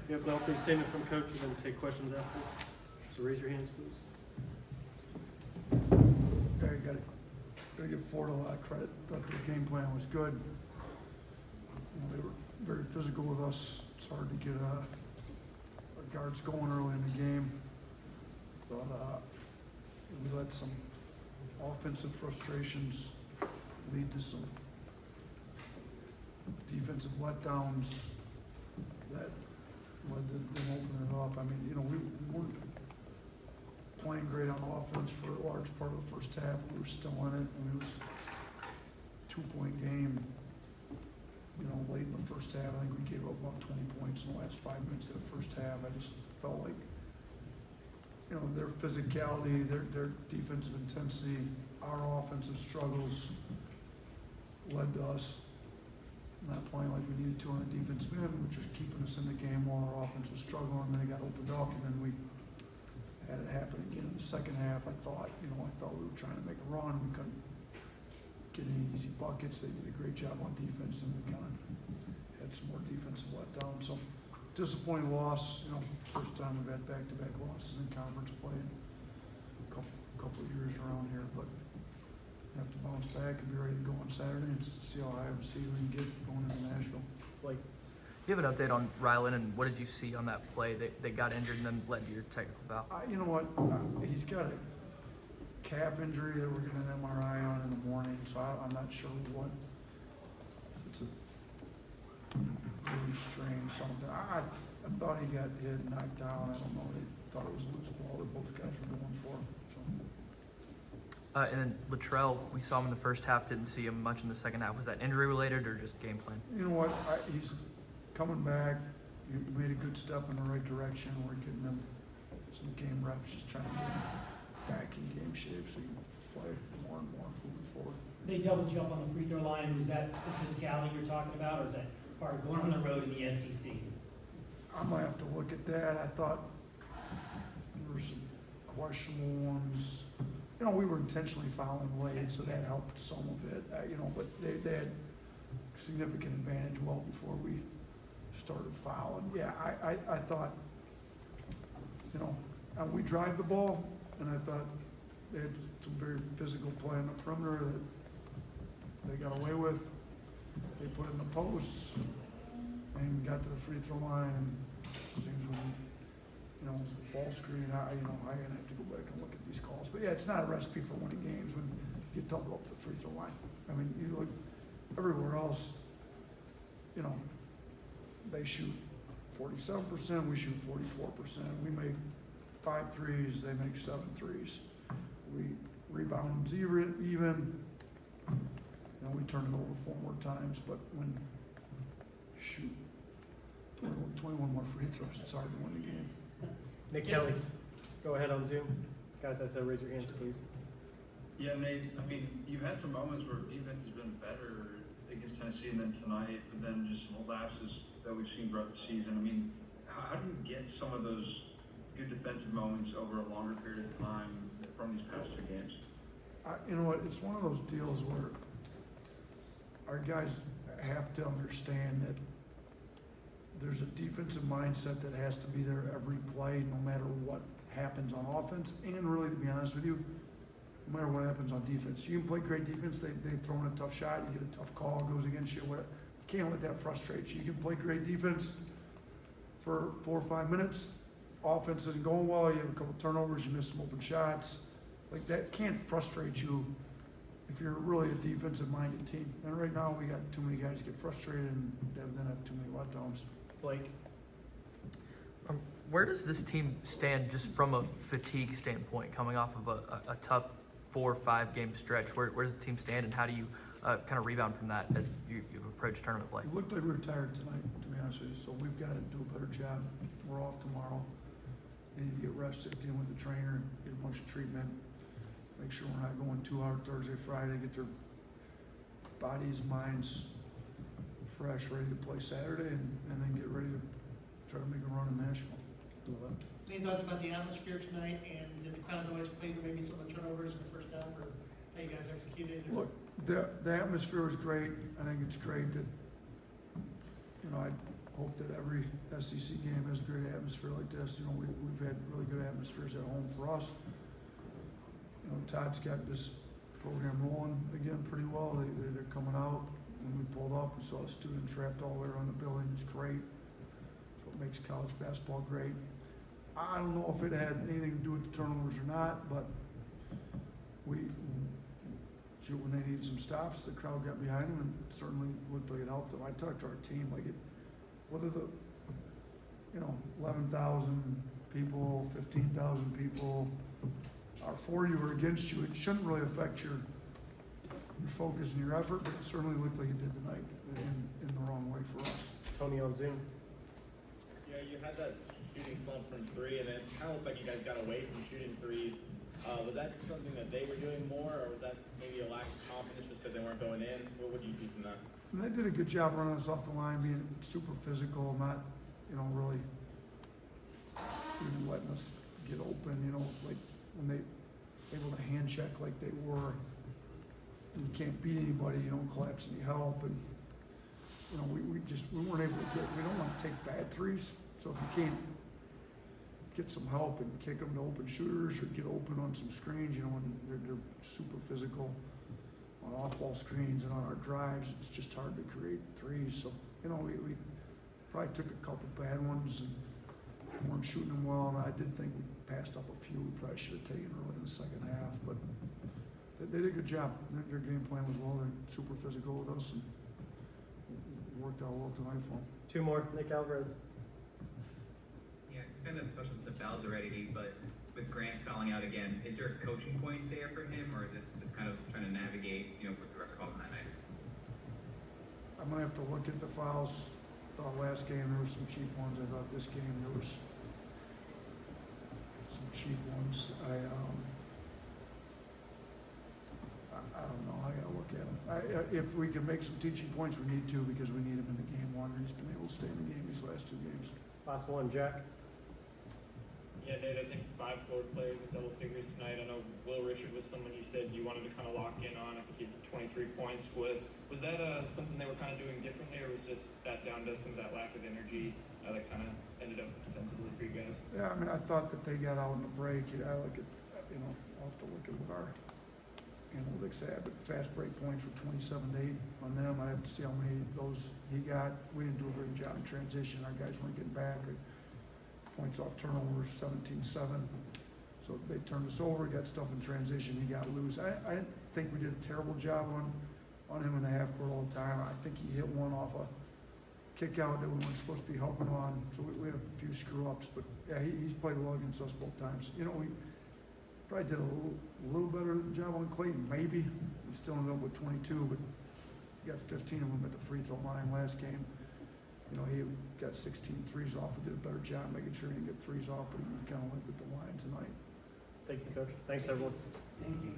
You have an opening statement from coach, and then take questions after. So raise your hands, please. Okay, gotta give Ford a lot of credit. Thought their game plan was good. They were very physical with us. It's hard to get our guards going early in the game. But we let some offensive frustrations lead to some defensive letdowns that led to them opening it up. I mean, we weren't playing great on offense for a large part of the first half. We were still in it. I mean, it was a 2-point game. Late in the first half, I think we gave up about 20 points in the last 5 minutes of the first half. I just felt like, their physicality, their defensive intensity, our offensive struggles led to us not playing like we needed to on the defensive end, which was keeping us in the game while our offense was struggling. And then it got opened up, and then we had it happen again in the second half. I thought we were trying to make a run. We couldn't get any easy buckets. They did a great job on defense, and we kind of had some more defensive letdown. So disappointing loss. First time we've had back-to-back losses in conference play in a couple of years around here, but we have to bounce back and be ready to go on Saturday and see how high of a seed we can get going into Nashville. Like, You have an update on Rylan, and what did you see on that play that got injured and then led to your technical foul? You know what? He's got a calf injury that we're getting an MRI on in the morning, so I'm not sure what. It's a really strange something. I thought he got hit, knocked down. I don't know. They thought it was a loose ball that both guys were going for. So. And then Latrell, we saw him in the first half, didn't see him much in the second half. Was that injury related or just game plan? You know what? He's coming back. He made a good step in the right direction. We're getting him some game reps, just trying to get him back in game shape so he can play more and more moving forward. They doubled you up on the free throw line. Was that the physicality you're talking about, or is that part of going on the road in the SEC? I might have to look at that. I thought there were some questionable ones. We were intentionally fouling late, so that helped some of it. But they had significant advantage well before we started fouling. Yeah, I thought, we drive the ball, and I thought they had some very physical play on the perimeter that they got away with. They put in the posts and got to the free throw line, and things were, ball screen. I'm gonna have to go back and look at these calls. But yeah, it's not a recipe for winning games when you get doubled up to the free throw line. I mean, you look everywhere else, they shoot 47%, we shoot 44%. We make 5 threes, they make 7 threes. We rebound even. We turn it over 4 more times, but when you shoot 21 more free throws, it's hard to win the game. Nick Kelly, go ahead on Zoom. Guys, I said raise your hands, please. Yeah, Nate, you've had some moments where defense has been better against Tennessee and then tonight, but then just some lapses that we've seen throughout the season. How do you get some of those good defensive moments over a longer period of time from these past 2 games? You know what? It's one of those deals where our guys have to understand that there's a defensive mindset that has to be there every play, no matter what happens on offense. And really, to be honest with you, no matter what happens on defense, you can play great defense. They throw in a tough shot, you get a tough call, goes against you. You can't let that frustrate you. You can play great defense for 4 or 5 minutes. Offense isn't going well. You have a couple turnovers. You miss some open shots. Like that can't frustrate you if you're really a defensive-minded team. And right now, we got too many guys get frustrated and then have too many letdowns. Blake. Where does this team stand just from a fatigue standpoint, coming off of a tough 4 or 5 game stretch? Where does the team stand, and how do you kind of rebound from that as you approach tournament play? It looked like we were tired tonight, to be honest with you, so we've got to do a better job. We're off tomorrow. We need to get rested, get in with the trainer, get a bunch of treatment, make sure we're not going too hard Thursday, Friday, get their bodies, minds fresh, ready to play Saturday, and then get ready to try to make a run in Nashville. Any thoughts about the atmosphere tonight, and did the crowd noise play to maybe some of the turnovers in the first half, or how you guys executed? Or? Look, the atmosphere is great. I think it's great that, hope that every SEC game has a great atmosphere like this. You know, we've had really good atmospheres at home for us. You know, Todd's got this program rolling again pretty well. They're coming out. When we pulled up, we saw the students wrapped all the way around the building. It's great. It's what makes college basketball great. I don't know if it had anything to do with the turnovers or not, but when they needed some stops, the crowd got behind them and certainly looked like it helped them. I talked to our team, like whether the, 11,000 people, 15,000 people are for you or against you, it shouldn't really affect your focus and your effort, but it certainly looked like it did tonight in the wrong way for us. Tony on Zoom. Yeah, you had that shooting slump from three, and it kind of looked like you guys got away from shooting threes. Was that something that they were doing more, or was that maybe a lack of confidence just because they weren't going in? What would you see from that? And they did a good job running us off the line, being super physical, not, really even letting us get open, like when they able to hand check like they were. You can't beat anybody, you don't collapse any help, and, we weren't able to we don't want to take bad threes, so if you can't get some help and kick them to open shooters or get open on some screens, and they're super physical on off-ball screens and on our drives, it's just hard to create threes. So, we probably took a couple bad ones and weren't shooting them well, and I did think we passed up a few we probably should have taken early in the second half, but they did a good job. Their game plan was well. They're super physical with us and it worked out well tonight for them. Two more. Nick Alvarez. Yeah, you kind of touched on the fouls already, but with Grant fouling out again, is there a coaching point there for him, or is it just kind of trying to navigate, what the refs called that night? I'm gonna have to look at the fouls. Last game there were some cheap ones. I thought this game there was some cheap ones. I don't know. I gotta look at them. If we can make some teaching points, we need to, because we need him in the game longer. He's been able to stay in the game these last two games. Last one, Jack. Yeah, Nate, I think 5 floor players in double figures tonight. I know Will Richard was someone you said you wanted to kind of lock in on. I think he had 23 points with. Was that something they were kind of doing differently, or was just that down to some of that lack of energy that kind of ended up defensively for you guys? Yeah, I thought that they got out in the break. I look at, I'll have to look at what our analytics had, but fast break points were 27 to 8 on them. I have to see how many of those he got. We didn't do a very good job in transition. Our guys weren't getting back. Points off turnovers, 17-7. So they turned us over, got stuff in transition, he got loose. I didn't think we did a terrible job on him in the half court all the time. I think he hit one off a kick out that we weren't supposed to be helping on. So we had a few screw ups, but yeah, he's played well against us both times. We probably did a little better job on Clayton, maybe. We still ended up with 22, but he got 15 of them at the free throw line last game. He got 16 threes off. We did a better job making sure he didn't get threes off, but he kind of went with the line tonight. Thank you, Coach. Thanks, everyone. Thank you.